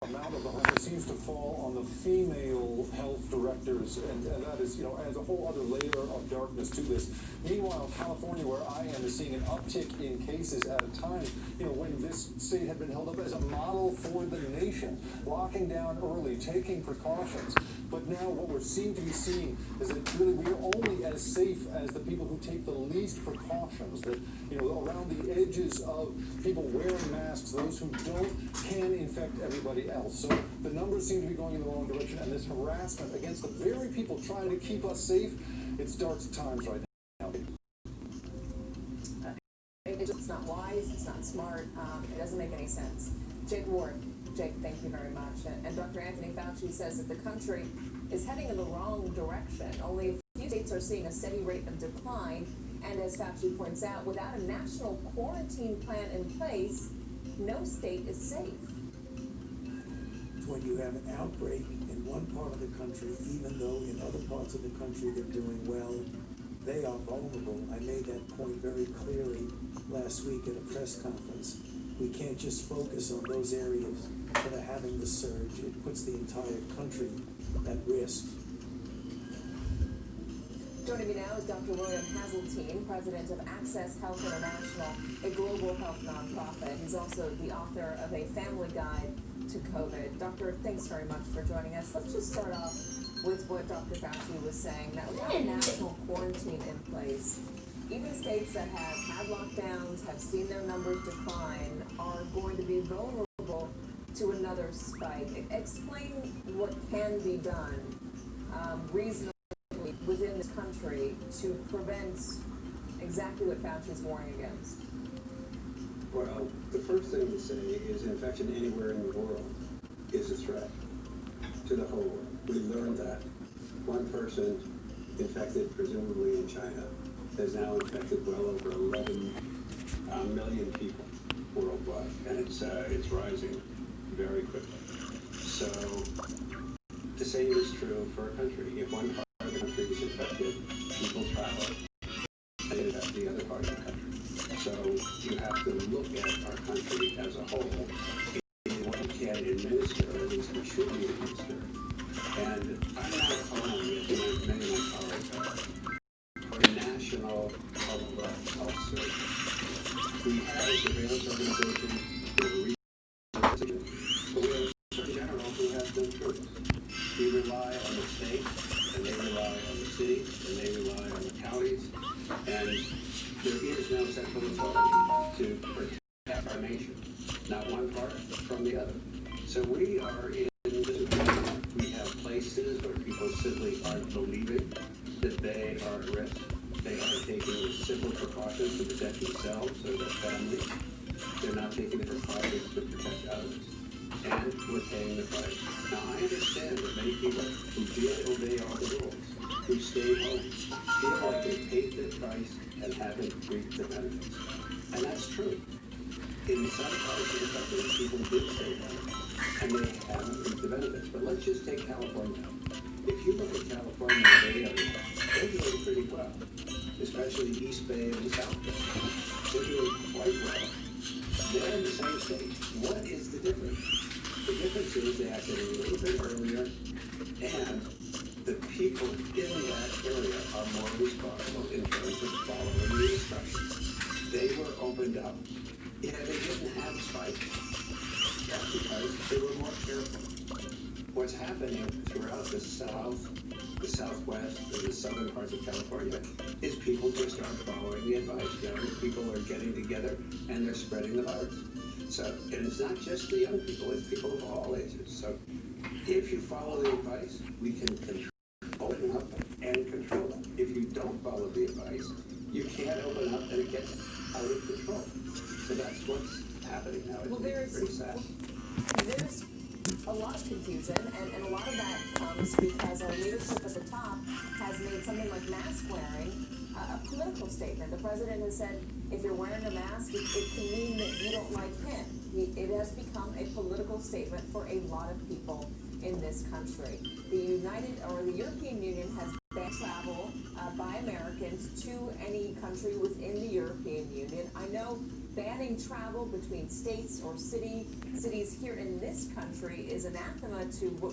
amount of the harm seems to fall on the female health directors, and that is, adds a whole other layer of darkness to this. Meanwhile, California, where I am, is seeing an uptick in cases at a time, when this state had been held up as a model for the nation, locking down early, taking precautions. But now what we're seem to be seeing is that really we are only as safe as the people who take the least precautions, that, around the edges of people wearing masks, those who don't can infect everybody else. So the numbers seem to be going in the wrong direction, and this harassment against the very people trying to keep us safe, it's dark times right now. It's not wise, it's not smart, it doesn't make any sense. Jake Ward, Jake, thank you very much. And Dr. Anthony Fauci says that the country is heading in the wrong direction. Only a few states are seeing a steady rate of decline. And as Fauci points out, without a national quarantine plan in place, no state is safe. When you have an outbreak in one part of the country, even though in other parts of the country they're doing well, they are vulnerable. I made that point very clearly last week at a press conference. We can't just focus on those areas that are having the surge. It puts the entire country at risk. Joining me now is Dr. William Hazeltine, president of Access Health International, a global health nonprofit. He's also the author of a family guide to COVID. Doctor, thanks very much for joining us. Let's just start off with what Dr. Fauci was saying, that without a national quarantine in place, even states that have had lockdowns, have seen their numbers decline, are going to be vulnerable to another spike. Explain what can be done reasonably within this country to prevent exactly what Fauci is warning against. Well, the first thing to say is infection anywhere in the world is a threat to the whole world. We learned that. One person infected, presumably in China, has now infected well over 11 million people worldwide, and it's rising very quickly. So the same is true for a country. If one part of the country is infected, people travel and infect the other part of the country. So you have to look at our country as a whole in what we can administer, or at least we should be administered. And I'm not calling it, as many of my colleagues are, for a national public health service. We have a surveillance organization, we have a research, but we have a surgeon general who has no choice. We rely on the state, and they rely on the cities, and they rely on the counties, and there is no central authority to protect our nation, not one part from the other. So we are in this environment. We have places where people simply aren't believing that they are at risk. They are taking the simple precautions to protect themselves or their families. They're not taking the precautions to protect others. And we're paying the price. Now, I understand that many people who did obey all the rules, who stayed home, feel like they paid the price and haven't reaped the benefits. And that's true. In some parts of the country, people did stay home, and they haven't reaped the benefits. But let's just take California. If you look at California and the Bay Area, they're doing pretty well, especially the East Bay and the South Bay. They're doing quite well. They're in the same state. What is the difference? The difference is they acted a little bit earlier, and the people in that area are more responsible in terms of following the instructions. They were opened up. Yeah, they didn't have a spike. That's because they were more careful. What's happening throughout the South, the Southwest, and the southern parts of California is people just aren't following the advice. People are getting together and they're spreading the virus. So, and it's not just the young people, it's people of all ages. So if you follow the advice, we can open up and control it. If you don't follow the advice, you can't open up and it gets out of control. So that's what's happening now. It's pretty sad. There's a lot of confusion, and a lot of that comes because our leadership at the top has made something like mask wearing a political statement. The president has said, if you're wearing a mask, it can mean that you don't like him. It has become a political statement for a lot of people in this country. The European Union has banned travel by Americans to any country within the European Union. I know banning travel between states or cities here in this country is anathema to what